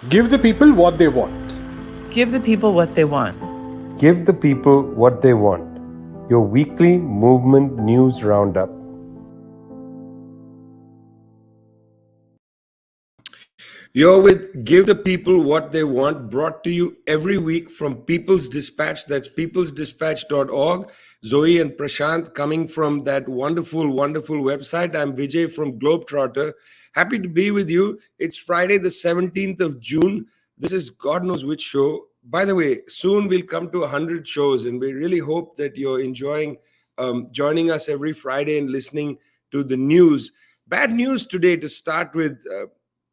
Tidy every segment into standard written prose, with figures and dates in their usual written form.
Give the people what they want. Give the people what they want. Give the people what they want. Your weekly movement news roundup. You're with Give the People What They Want, brought to you every week from People's Dispatch. That's peoplesdispatch.org. Zoe and Prashant coming from that wonderful, wonderful website. I'm Vijay from Globetrotter. Happy to be with you. It's Friday, the 17th of June. This is God knows which show. By the way, soon we'll come to 100 shows, and we really hope that you're enjoying joining us every Friday and listening to the news. Bad news today to start with.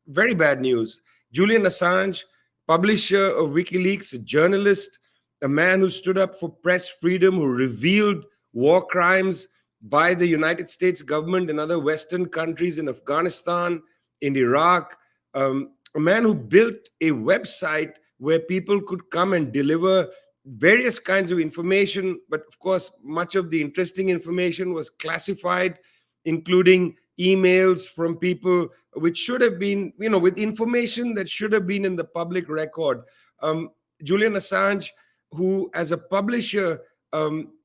Very bad news. Julian Assange, publisher of WikiLeaks, a journalist, a man who stood up for press freedom, who revealed war crimes by the United States government and other Western countries in Afghanistan, in Iraq, a man who built a website where people could come and deliver various kinds of information. But of course, much of the interesting information was classified, including emails from people which should have been, with information that should have been in the public record. Julian Assange, who as a publisher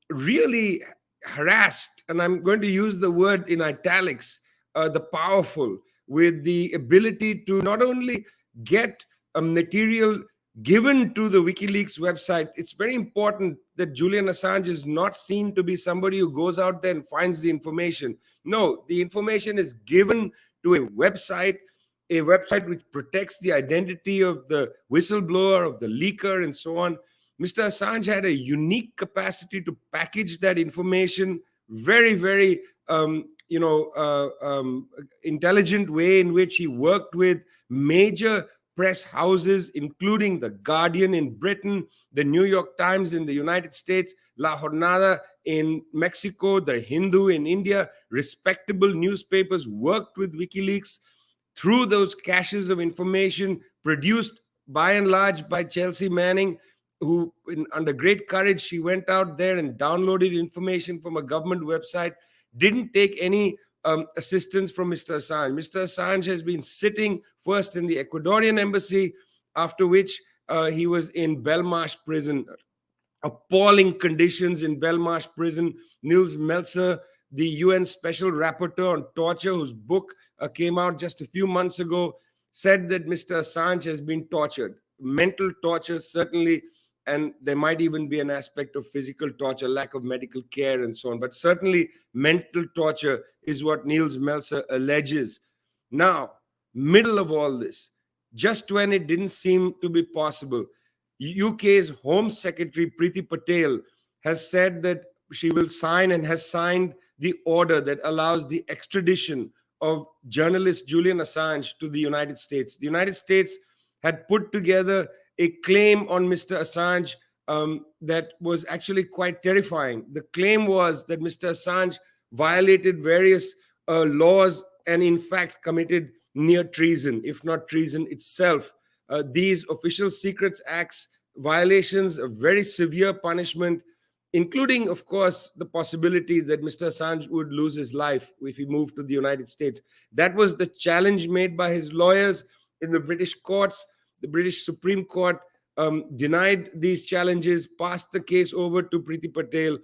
really harassed, and I'm going to use the word in italics, the powerful, with the ability to not only get material given to the WikiLeaks website. It's very important that Julian Assange is not seen to be somebody who goes out there and finds the information. No, the information is given to a website which protects the identity of the whistleblower, of the leaker, and so on. Mr. Assange had a unique capacity to package that information very, very intelligent way in which he worked with major press houses, including The Guardian in Britain, The New York Times in the United States, La Jornada in Mexico, The Hindu in India. Respectable newspapers worked with WikiLeaks through those caches of information produced by and large by Chelsea Manning, who under great courage, she went out there and downloaded information from a government website, didn't take any assistance from Mr. Assange. Mr. Assange has been sitting first in the Ecuadorian embassy, after which he was in Belmarsh prison. Appalling conditions in Belmarsh prison. Nils Melzer, the UN Special Rapporteur on Torture, whose book came out just a few months ago, said that Mr. Assange has been tortured. Mental torture, certainly, and there might even be an aspect of physical torture, lack of medical care, and so on. But certainly mental torture is what Nils Melzer alleges. Now, middle of all this, just when it didn't seem to be possible, UK's Home Secretary Priti Patel has said that she will sign and has signed the order that allows the extradition of journalist Julian Assange to the United States. The United States had put together a claim on Mr. Assange that was actually quite terrifying. The claim was that Mr. Assange violated various laws and in fact committed near treason, if not treason itself. These Official Secrets Acts violations, a very severe punishment, including, of course, the possibility that Mr. Assange would lose his life if he moved to the United States. That was the challenge made by his lawyers in the British courts. The British Supreme Court denied these challenges, passed the case over to Priti Patel.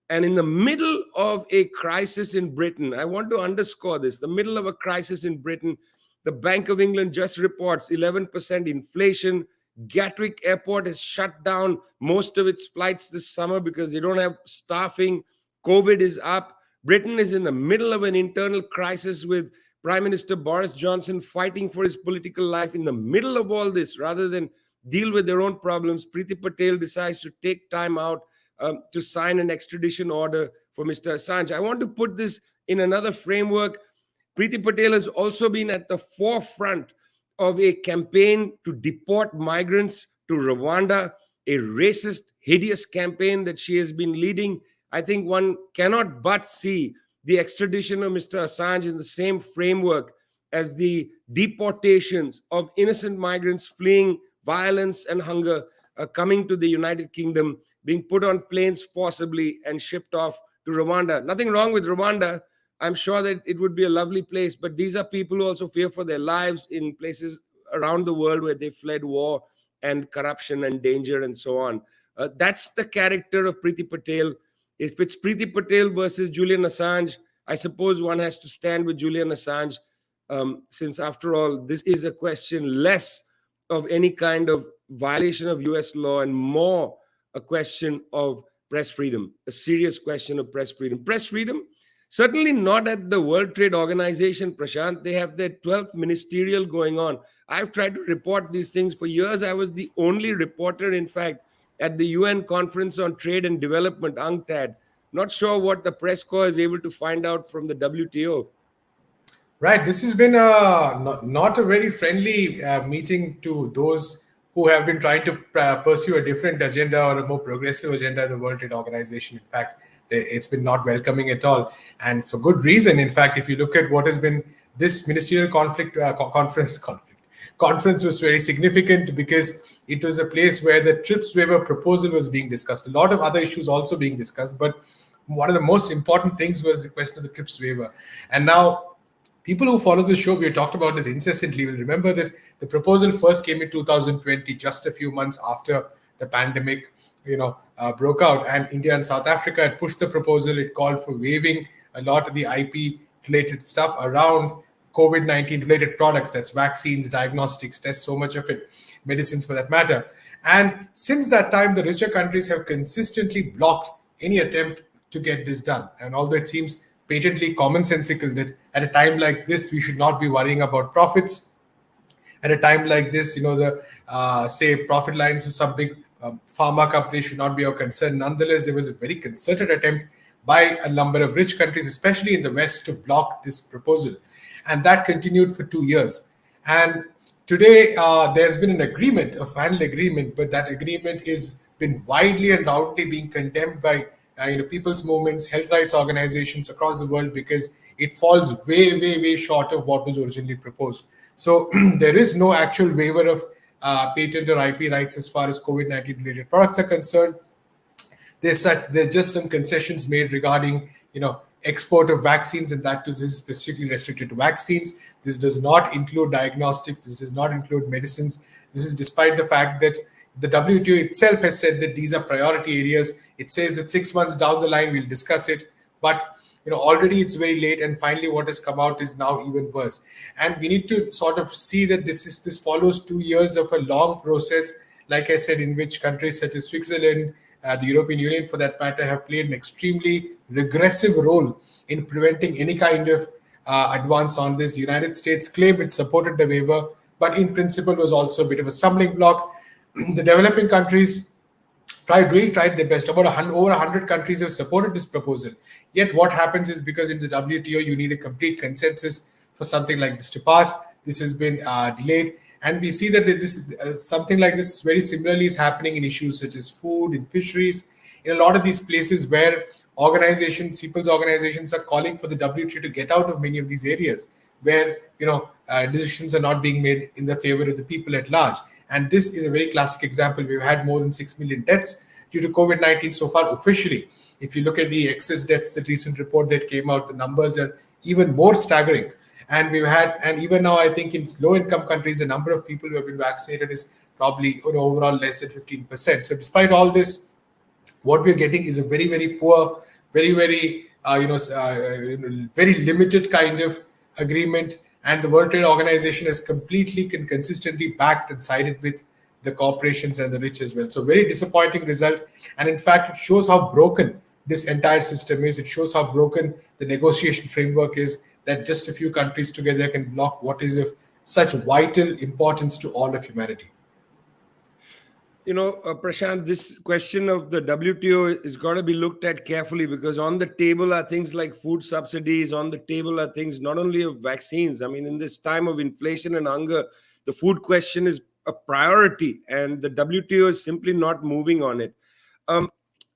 And in the middle of a crisis in Britain, I want to underscore this, the middle of a crisis in Britain, the Bank of England just reports 11% inflation. Gatwick Airport has shut down most of its flights this summer because they don't have staffing. COVID is up. Britain is in the middle of an internal crisis with Prime Minister Boris Johnson fighting for his political life. In the middle of all this, rather than deal with their own problems, Priti Patel decides to take time out to sign an extradition order for Mr. Assange. I want to put this in another framework. Priti Patel has also been at the forefront of a campaign to deport migrants to Rwanda, a racist, hideous campaign that she has been leading. I think one cannot but see the extradition of Mr. Assange in the same framework as the deportations of innocent migrants fleeing violence and hunger, coming to the United Kingdom, being put on planes forcibly and shipped off to Rwanda. Nothing wrong with Rwanda. I'm sure that it would be a lovely place, but these are people who also fear for their lives in places around the world where they fled war and corruption and danger and so on. That's the character of Priti Patel. If it's Priti Patel versus Julian Assange, I suppose one has to stand with Julian Assange, since after all, this is a question less of any kind of violation of US law and more a question of press freedom, a serious question of press freedom. Press freedom, certainly not at the World Trade Organization, Prashant. They have their 12th ministerial going on. I've tried to report these things for years. I was the only reporter, in fact, at the UN Conference on Trade and Development, UNCTAD. Not sure what the press corps is able to find out from the WTO. Right. This has been not a very friendly meeting to those who have been trying to pursue a different agenda or a more progressive agenda of the World Trade Organization. In fact, it's been not welcoming at all. And for good reason. In fact, if you look at what has been this ministerial conference was very significant because it was a place where the TRIPS waiver proposal was being discussed. A lot of other issues also being discussed, but one of the most important things was the question of the TRIPS waiver. And now, people who follow the show, we have talked about this incessantly, will remember that the proposal first came in 2020, just a few months after the pandemic, broke out. And India and South Africa had pushed the proposal. It called for waiving a lot of the IP-related stuff around COVID-19 related products. That's vaccines, diagnostics, tests, so much of it, medicines for that matter. And since that time, the richer countries have consistently blocked any attempt to get this done. And although it seems patently commonsensical that at a time like this, we should not be worrying about profits. At a time like this, say profit lines of some big pharma companies should not be our concern. Nonetheless, there was a very concerted attempt by a number of rich countries, especially in the West, to block this proposal. And that continued for 2 years. And today, there's been an agreement, a final agreement, but that agreement has been widely and roundly being condemned by people's movements, health rights organizations across the world, because it falls way, way, way short of what was originally proposed. So there is no actual waiver of patent or IP rights as far as COVID-19 related products are concerned. There's just some concessions made regarding, export of vaccines, and that too, this is specifically restricted to vaccines. This does not include diagnostics. This does not include medicines. This is despite the fact that the WTO itself has said that these are priority areas. It says that 6 months down the line, we'll discuss it. But already it's very late. And finally, what has come out is now even worse. And we need to sort of see that this follows 2 years of a long process, like I said, in which countries such as Switzerland, the European Union for that matter, have played an extremely regressive role in preventing any kind of advance on this. The United States claimed it supported the waiver, but in principle was also a bit of a stumbling block. The developing countries really tried their best. Over 100 countries have supported this proposal. Yet what happens is, because in the WTO, you need a complete consensus for something like this to pass. This has been delayed. And we see that this something like this very similarly is happening in issues such as food and fisheries. In a lot of these places where people's organizations are calling for the WTO to get out of many of these areas where, decisions are not being made in the favor of the people at large. And this is a very classic example. We've had more than 6 million deaths due to COVID-19 so far officially. If you look at the excess deaths, the recent report that came out, the numbers are even more staggering. And even now, I think in low-income countries, the number of people who have been vaccinated is probably overall less than 15%. So despite all this, what we're getting is a very, very poor, very, very, very limited kind of agreement. And the World Trade Organization has completely and consistently backed and sided with the corporations and the rich as well. So very disappointing result. And in fact, it shows how broken this entire system is. It shows how broken the negotiation framework is, that just a few countries together can block what is of such vital importance to all of humanity. Prashant, this question of the WTO is got to be looked at carefully, because on the table are things like food subsidies. On the table are things not only of vaccines. I mean, in this time of inflation and hunger, the food question is a priority, and the WTO is simply not moving on it.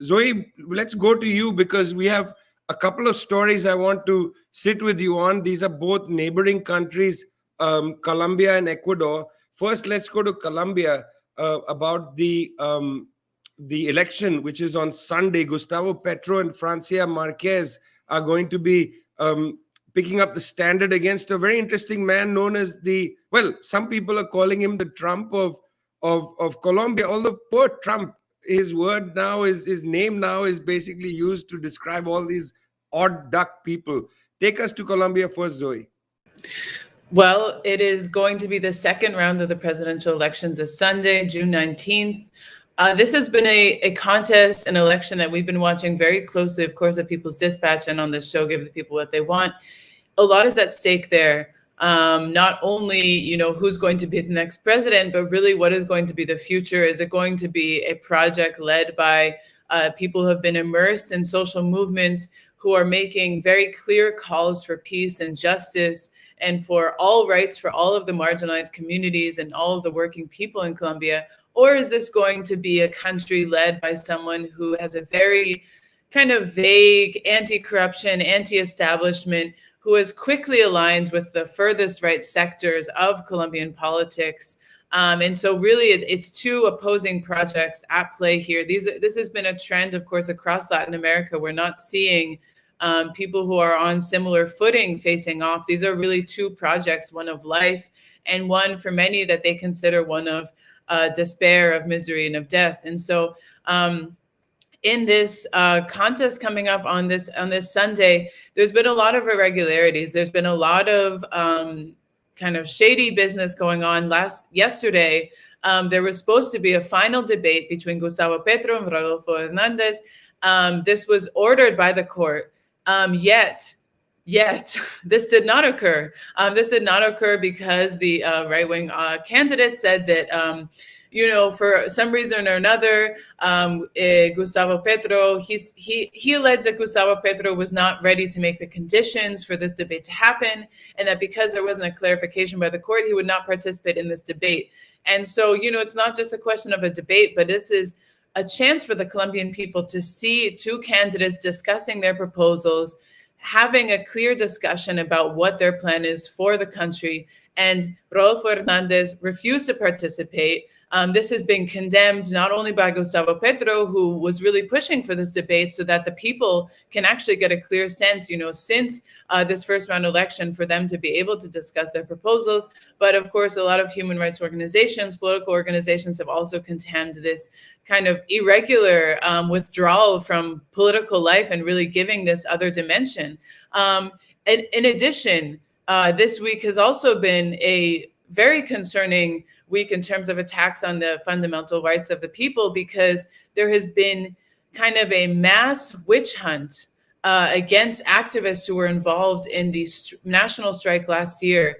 Zoe, let's go to you, because we have a couple of stories I want to sit with you on. These are both neighboring countries, Colombia and Ecuador. First, let's go to Colombia. About the election, which is on Sunday. Gustavo Petro and Francia Marquez are going to be picking up the standard against a very interesting man known as some people are calling him the Trump of Colombia, although poor Trump, his name now is basically used to describe all these odd duck people. Take us to Colombia first, Zoe. Well, it is going to be the second round of the presidential elections this Sunday, June 19th. This has been a contest, an election that we've been watching very closely, of course, at People's Dispatch and on this show, Give the People What They Want. A lot is at stake there. Not only, who's going to be the next president, but really what is going to be the future. Is it going to be a project led by people who have been immersed in social movements, who are making very clear calls for peace and justice and for all rights for all of the marginalized communities and all of the working people in Colombia? Or is this going to be a country led by someone who has a very kind of vague anti-corruption, anti-establishment, who is quickly aligned with the furthest right sectors of Colombian politics? And so really it's two opposing projects at play here. This has been a trend, of course, across Latin America. We're not seeing people who are on similar footing facing off. These are really two projects, one of life and one for many that they consider one of despair, of misery, and of death. And so in this contest coming up on this Sunday, there's been a lot of irregularities. There's been a lot of kind of shady business going on. Yesterday, there was supposed to be a final debate between Gustavo Petro and Rodolfo Hernandez. This was ordered by the court, yet this did not occur. This did not occur because the right-wing candidate said that, for some reason or another, Gustavo Petro, he alleged that Gustavo Petro was not ready to make the conditions for this debate to happen, and that because there wasn't a clarification by the court, he would not participate in this debate. And so, it's not just a question of a debate, but this is a chance for the Colombian people to see two candidates discussing their proposals, having a clear discussion about what their plan is for the country. And Rodolfo Hernandez refused to participate. This has been condemned not only by Gustavo Petro, who was really pushing for this debate so that the people can actually get a clear sense, since this first round election, for them to be able to discuss their proposals. But of course, a lot of human rights organizations, political organizations have also condemned this kind of irregular withdrawal from political life and really giving this other dimension. And in addition, this week has also been a very concerning week in terms of attacks on the fundamental rights of the people, because there has been kind of a mass witch hunt against activists who were involved in the national strike last year.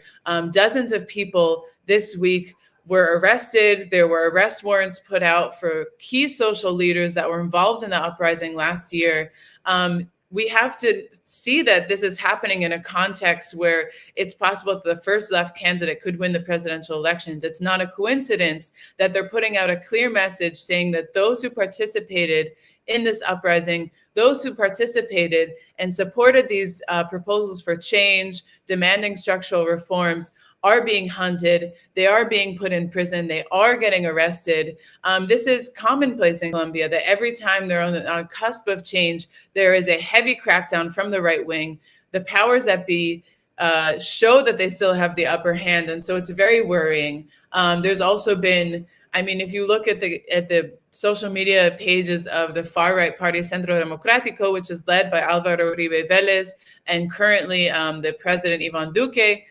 Dozens of people this week were arrested. There were arrest warrants put out for key social leaders that were involved in the uprising last year. We have to see that this is happening in a context where it's possible that the first left candidate could win the presidential elections. It's not a coincidence that they're putting out a clear message saying that those who participated in this uprising, those who participated and supported these proposals for change, demanding structural reforms, are being hunted, they are being put in prison, they are getting arrested. This is commonplace in Colombia, that every time they're on the cusp of change, there is a heavy crackdown from the right wing. The powers that be show that they still have the upper hand, and so it's very worrying. There's also been, if you look at the social media pages of the far-right party Centro Democrático, which is led by Álvaro Uribe Vélez, and currently the president Iván Duque,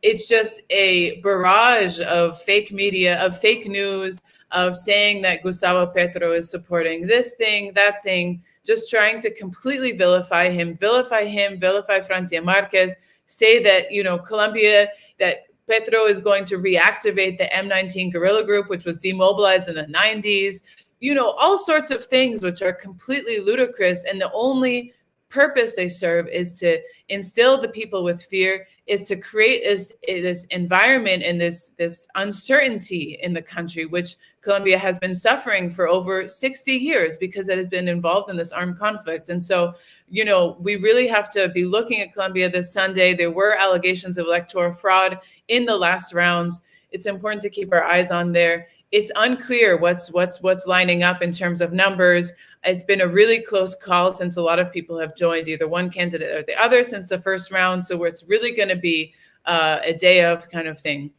it's just a barrage of fake media, of fake news, of saying that Gustavo Petro is supporting this thing, that thing, just trying to completely vilify him, vilify Francia Marquez, say that, Colombia, that Petro is going to reactivate the M19 guerrilla group, which was demobilized in the 90s, all sorts of things which are completely ludicrous. And the only purpose they serve is to instill the people with fear, is to create this environment and this uncertainty in the country, which Colombia has been suffering for over 60 years because it has been involved in this armed conflict. And so, we really have to be looking at Colombia this Sunday. There were allegations of electoral fraud in the last rounds. It's important to keep our eyes on there. it's unclear what's lining up in terms of numbers. It's been a really close call since a lot of people have joined either one candidate or the other since the first round. So it's really going to be a day of kind of thing.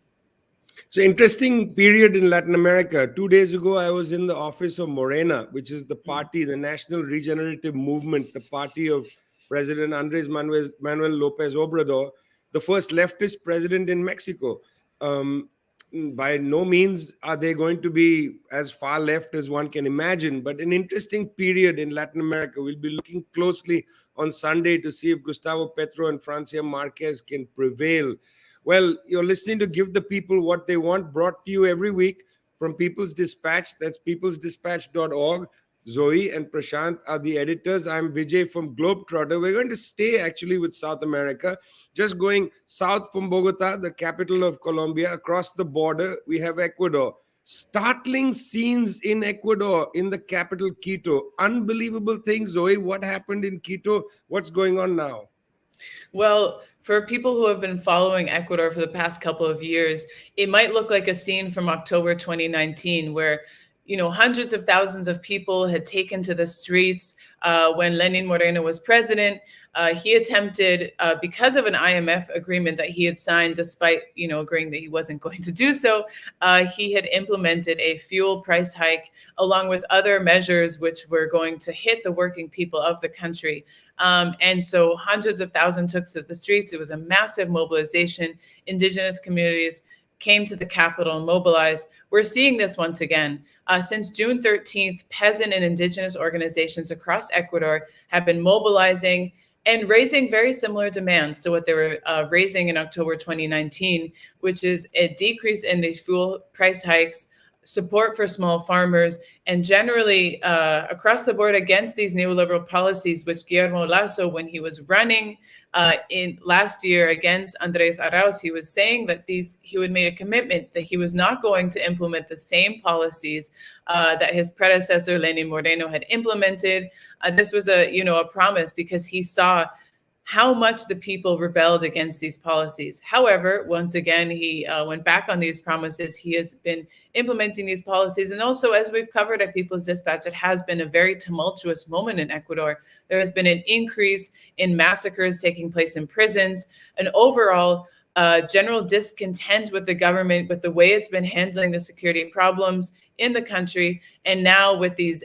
So interesting period in Latin America. 2 days ago, I was in the office of Morena, which is the party, the National Regenerative Movement, the party of President Andrés Manuel López Obrador, the first leftist president in Mexico. By no means are they going to be as far left as one can imagine, but an interesting period in Latin America. We'll be looking closely on Sunday to see if Gustavo Petro and Francia Marquez can prevail. Well, you're listening to Give the People What They Want, brought to you every week from People's Dispatch. That's peoplesdispatch.org. Zoe and Prashant are the editors. I'm Vijay from Globetrotter. We're going to stay actually with South America, just going south from Bogota, the capital of Colombia. Across the border, we have Ecuador. Startling scenes in Ecuador, in the capital, Quito. Unbelievable things, Zoe. What happened in Quito? What's going on now? Well, for people who have been following Ecuador for the past couple of years, it might look like a scene from October 2019, where hundreds of thousands of people had taken to the streets when Lenin Moreno was president. He attempted, because of an IMF agreement that he had signed, despite agreeing that he wasn't going to do so, he had implemented a fuel price hike along with other measures which were going to hit the working people of the country. And so hundreds of thousands took to the streets. It was a massive mobilization. Indigenous communities came to the capital and mobilized. We're seeing this once again. Since June 13th, peasant and indigenous organizations across Ecuador have been mobilizing and raising very similar demands to what they were raising in October 2019, which is a decrease in the fuel price hikes, support for small farmers, and generally across the board against these neoliberal policies, which Guillermo Lasso, when he was running in last year against Andrés Arauz, he was saying that he would make a commitment that he was not going to implement the same policies that his predecessor Lenin Moreno had implemented. This was a promise because he saw how much the people rebelled against these policies. However, once again, he went back on these promises. He has been implementing these policies. And also, as we've covered at People's Dispatch, it has been a very tumultuous moment in Ecuador. There has been an increase in massacres taking place in prisons, an overall general discontent with the government, with the way it's been handling the security problems in the country. And now with these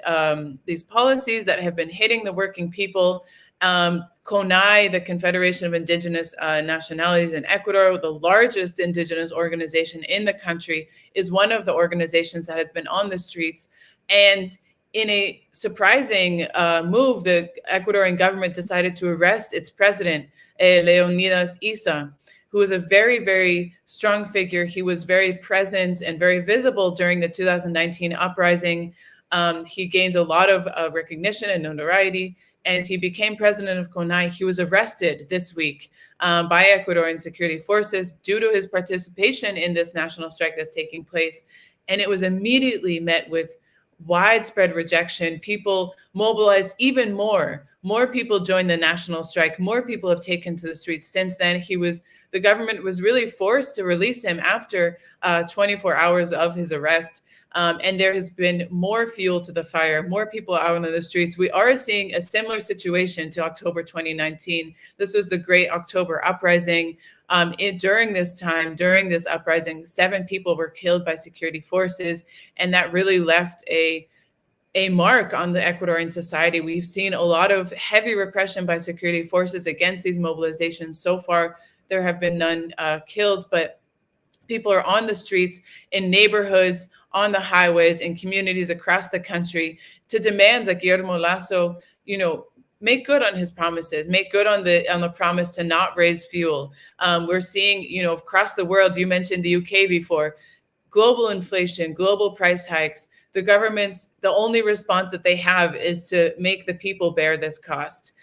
policies that have been hitting the working people, CONAI, the Confederation of Indigenous Nationalities in Ecuador, the largest indigenous organization in the country, is one of the organizations that has been on the streets. And in a surprising move, the Ecuadorian government decided to arrest its president, Leonidas Issa, who is a very, very strong figure. He was very present and very visible during the 2019 uprising. He gained a lot of recognition and notoriety, and he became president of CONAI. He was arrested this week by Ecuadorian security forces due to his participation in this national strike that's taking place. And it was immediately met with widespread rejection. People mobilized even more. More people joined the national strike. More people have taken to the streets since then. The government was really forced to release him after 24 hours of his arrest. And there has been more fuel to the fire, more people out on the streets. We are seeing a similar situation to October 2019. This was the Great October Uprising. During this uprising, 7 people were killed by security forces, and that really left a mark on the Ecuadorian society. We've seen a lot of heavy repression by security forces against these mobilizations. So far, there have been none killed, but people are on the streets, in neighborhoods, on the highways, in communities across the country to demand that Guillermo Lasso, make good on his promises, make good on the promise to not raise fuel. We're seeing, across the world, you mentioned the UK before, global inflation, global price hikes. The only response that they have is to make the people bear this cost.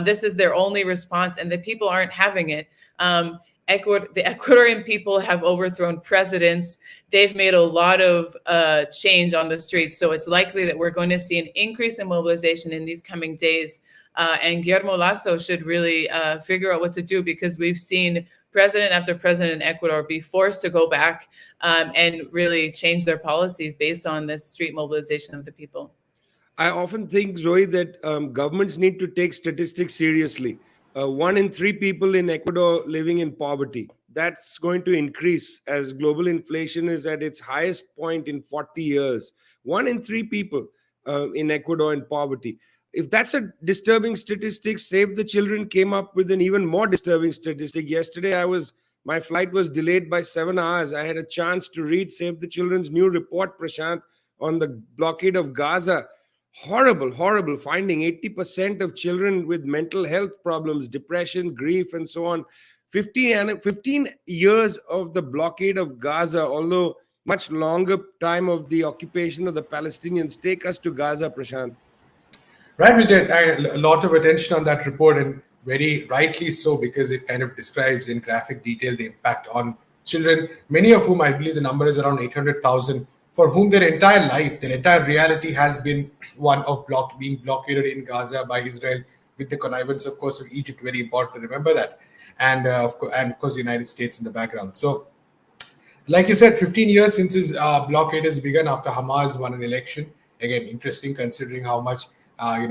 This is their only response, and the people aren't having it. The Ecuadorian people have overthrown presidents. They've made a lot of change on the streets. So it's likely that we're going to see an increase in mobilization in these coming days. And Guillermo Lasso should really figure out what to do, because we've seen president after president in Ecuador be forced to go back and really change their policies based on this street mobilization of the people. I often think, Zoe, that governments need to take statistics seriously. 1 in 3 people in Ecuador living in poverty. That's going to increase as global inflation is at its highest point in 40 years. 1 in 3 people in Ecuador in poverty. If that's a disturbing statistic, Save the Children came up with an even more disturbing statistic. Yesterday, my flight was delayed by 7 hours. I had a chance to read Save the Children's new report, Prashant, on the blockade of Gaza. Horrible finding. 80% of children with mental health problems, depression, grief, and so on. 15 years of the blockade of Gaza, although much longer time of the occupation of the Palestinians. Take us to Gaza, Prashant. Right, Vijay, a lot of attention on that report, and very rightly so, because it kind of describes in graphic detail the impact on children, many of whom, I believe the number is around 800,000, for whom their entire life, their entire reality has been one of being blockaded in Gaza by Israel, with the connivance, of course, of Egypt. Very important to remember that, and of course, the United States in the background. So, like you said, 15 years since his blockade has begun after Hamas won an election. Again, interesting considering how much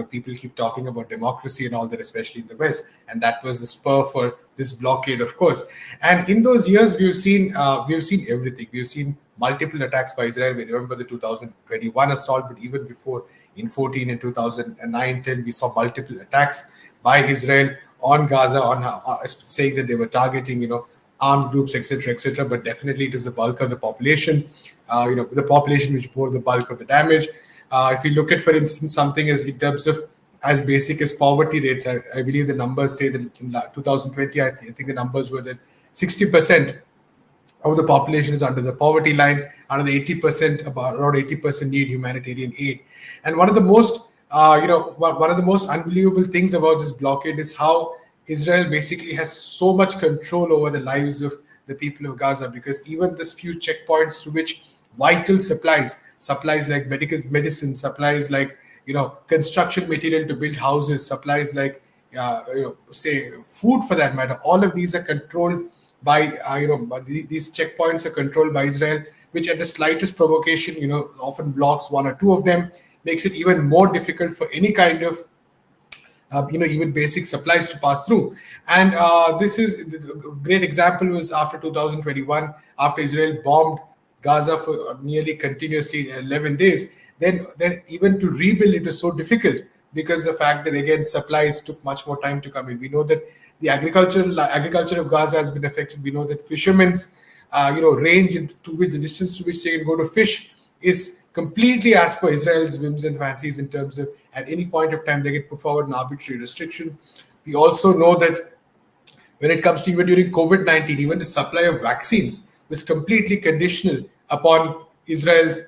people keep talking about democracy and all that, especially in the West, and that was the spur for this blockade, of course. And in those years, we've seen everything. We've seen multiple attacks by Israel. We remember the 2021 assault, but even before, in 14 and 2009-10, we saw multiple attacks by Israel on Gaza, saying that they were targeting, armed groups, etc. But definitely, it is the bulk of the population, the population which bore the bulk of the damage. If you look at, for instance, something as in terms of as basic as poverty rates, I believe the numbers say that in 2020, I think the numbers were that 60% of the population is under the poverty line, under the 80%, around 80% need humanitarian aid. And one of the most, one of the most unbelievable things about this blockade is how Israel basically has so much control over the lives of the people of Gaza, because even this few checkpoints through which vital supplies like medicine, supplies like construction material to build houses, supplies like say food for that matter, all of these are controlled by these checkpoints are controlled by Israel, which at the slightest provocation often blocks one or two of them, makes it even more difficult for any kind of even basic supplies to pass through. And this is a great example was after 2021, after Israel bombed Gaza for nearly continuously 11 days. Then even to rebuild it was so difficult, because the fact that again supplies took much more time to come in. We know that the agriculture of Gaza has been affected. We know that fishermen's range to which the distance to which they can go to fish is completely as per Israel's whims and fancies, in terms of at any point of time they can put forward an arbitrary restriction. We also know that when it comes to even during COVID-19, even the supply of vaccines was completely conditional upon Israel's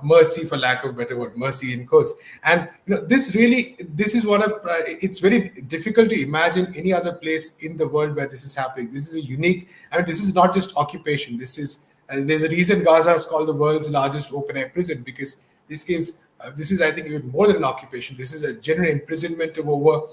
mercy, for lack of a better word, mercy in quotes. And this is one of it's very difficult to imagine any other place in the world where this is happening. This is a unique, this is not just occupation. This is there's a reason Gaza is called the world's largest open-air prison, because this is I think even more than an occupation. This is a general imprisonment of over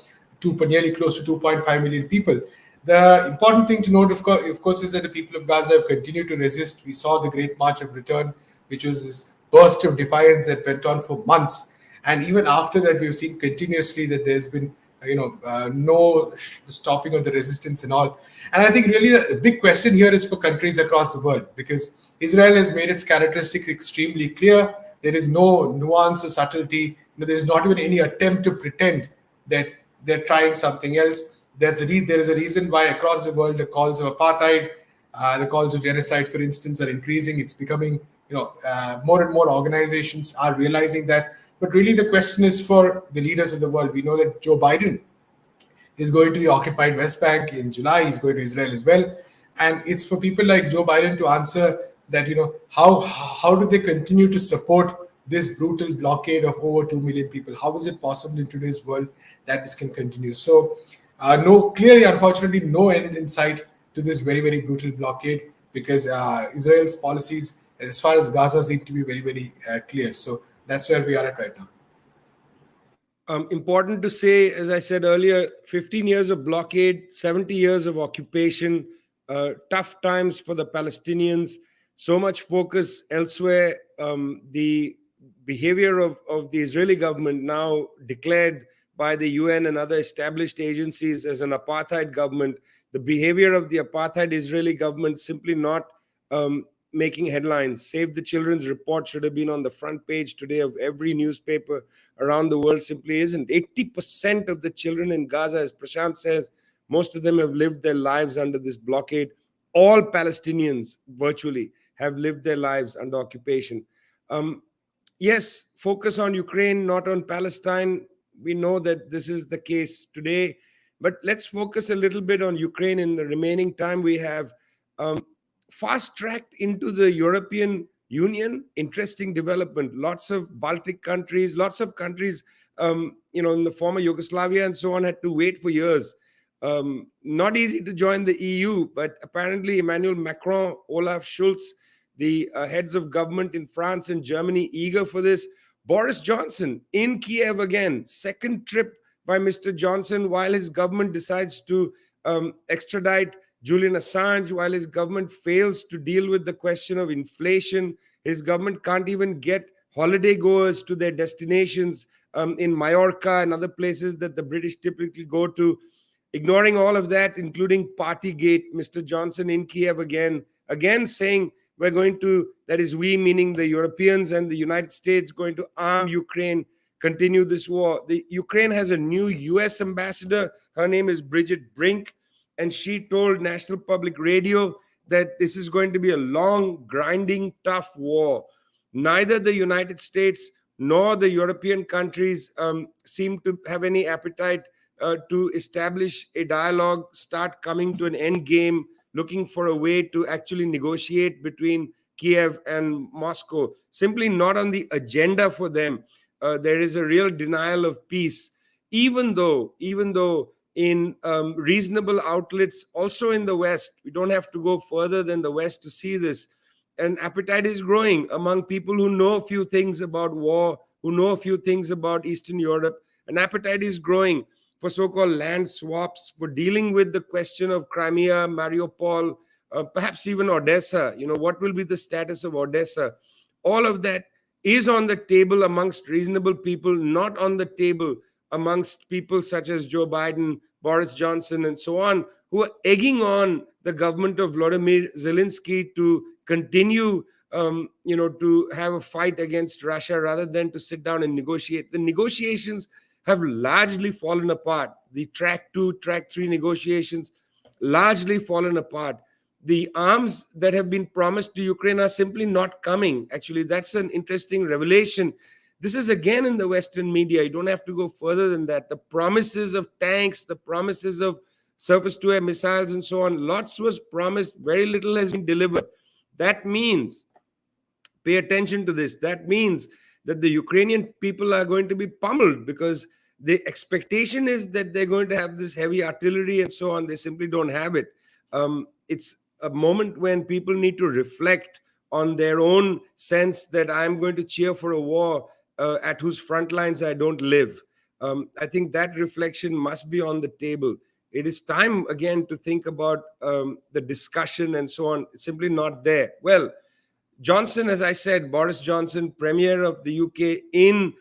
nearly close to 2.5 million people. The important thing to note, of course, is that the people of Gaza have continued to resist. We saw the Great March of Return, which was this burst of defiance that went on for months. And even after that, we've seen continuously that there's been no stopping of the resistance and all. And I think really the big question here is for countries across the world, because Israel has made its characteristics extremely clear. There is no nuance or subtlety. There's not even any attempt to pretend that they're trying something else. There is a reason why across the world the calls of apartheid, the calls of genocide, for instance, are increasing. It's becoming, more and more organizations are realizing that. But really the question is for the leaders of the world. We know that Joe Biden is going to the occupied West Bank in July. He's going to Israel as well. And it's for people like Joe Biden to answer that, how do they continue to support this brutal blockade of over 2 million people? How is it possible in today's world that this can continue? So clearly, unfortunately, no end in sight to this very, very brutal blockade, because Israel's policies, as far as Gaza, seem to be very, very clear. So that's where we are at right now. Important to say, as I said earlier, 15 years of blockade, 70 years of occupation. tough times for the Palestinians, so much focus elsewhere. The behavior of the Israeli government, now declared by the UN and other established agencies as an apartheid government, the behavior of the apartheid Israeli government simply not making headlines. Save the Children's report should have been on the front page today of every newspaper around the world, simply isn't. 80% of the children in Gaza, as Prasanth says, most of them have lived their lives under this blockade. All Palestinians virtually have lived their lives under occupation. Yes, focus on Ukraine, not on Palestine. We know that this is the case today, but let's focus a little bit on Ukraine in the remaining time we have. Fast-tracked into the European Union, interesting development. Lots of Baltic countries, lots of countries, in the former Yugoslavia and so on, had to wait for years. Not easy to join the EU, but apparently Emmanuel Macron, Olaf Scholz, the heads of government in France and Germany, eager for this. Boris Johnson in Kiev again, second trip by Mr. Johnson while his government decides to extradite Julian Assange, while his government fails to deal with the question of inflation. His government can't even get holiday goers to their destinations in Mallorca and other places that the British typically go to. Ignoring all of that, including Partygate, Mr. Johnson in Kiev again saying we're going to, that is we meaning the Europeans and the United States, going to arm Ukraine, continue this war. The Ukraine has a new US ambassador. Her name is Bridget Brink. And she told National Public Radio that this is going to be a long, grinding, tough war. Neither the United States nor the European countries seem to have any appetite to establish a dialogue, start coming to an end game, looking for a way to actually negotiate between Kiev and Moscow. Simply not on the agenda for them. There is a real denial of peace, even though in reasonable outlets also in the West, we don't have to go further than the West to see this, and appetite is growing among people who know a few things about war, who know a few things about Eastern Europe. An appetite is growing for so-called land swaps, for dealing with the question of Crimea, Mariupol, perhaps even Odessa. What will be the status of Odessa? All of that is on the table amongst reasonable people, not on the table amongst people such as Joe Biden, Boris Johnson, and so on, who are egging on the government of Volodymyr Zelensky to continue, to have a fight against Russia rather than to sit down and negotiate. The negotiations have largely fallen apart. The track 2, track 3 negotiations largely fallen apart. The arms that have been promised to Ukraine are simply not coming. Actually, that's an interesting revelation. This is again in the Western media. You don't have to go further than that. The promises of tanks, the promises of surface-to-air missiles and so on, lots was promised, very little has been delivered. That means, pay attention to this, that means that the Ukrainian people are going to be pummeled, because the expectation is that they're going to have this heavy artillery and so on. They simply don't have it. It's a moment when people need to reflect on their own sense that I'm going to cheer for a war at whose front lines I don't live. I think that reflection must be on the table. It is time again to think about the discussion and so on. It's simply not there. Well, Johnson, as I said, Boris Johnson, Premier of the UK in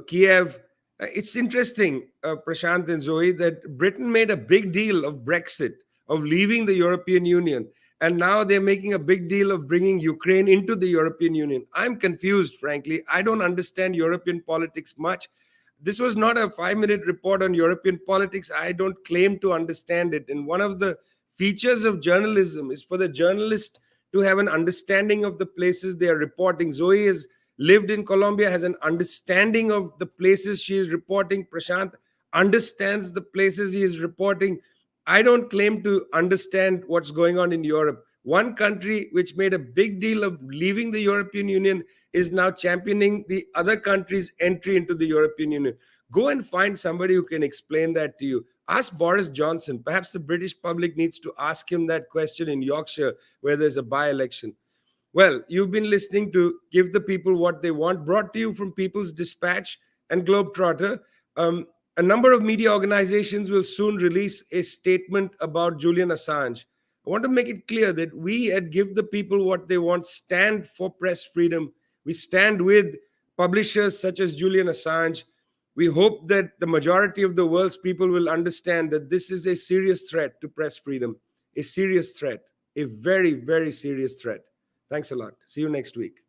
Kiev. It's interesting, Prashant and Zoe, that Britain made a big deal of Brexit, of leaving the European Union. And now they're making a big deal of bringing Ukraine into the European Union. I'm confused, frankly. I don't understand European politics much. This was not a 5-minute report on European politics. I don't claim to understand it. And one of the features of journalism is for the journalist to have an understanding of the places they are reporting. Zoe has lived in Colombia, has an understanding of the places she is reporting. Prashant understands the places he is reporting. I don't claim to understand what's going on in Europe. One country which made a big deal of leaving the European Union is now championing the other country's entry into the European Union. Go and find somebody who can explain that to you. Ask Boris Johnson. Perhaps the British public needs to ask him that question in Yorkshire, where there's a by-election. Well, you've been listening to Give the People What They Want, brought to you from People's Dispatch and Globetrotter. A number of media organizations will soon release a statement about Julian Assange. I want to make it clear that we at Give the People What They Want stand for press freedom. We stand with publishers such as Julian Assange. We hope that the majority of the world's people will understand that this is a serious threat to press freedom, a serious threat, a very, very serious threat. Thanks a lot. See you next week.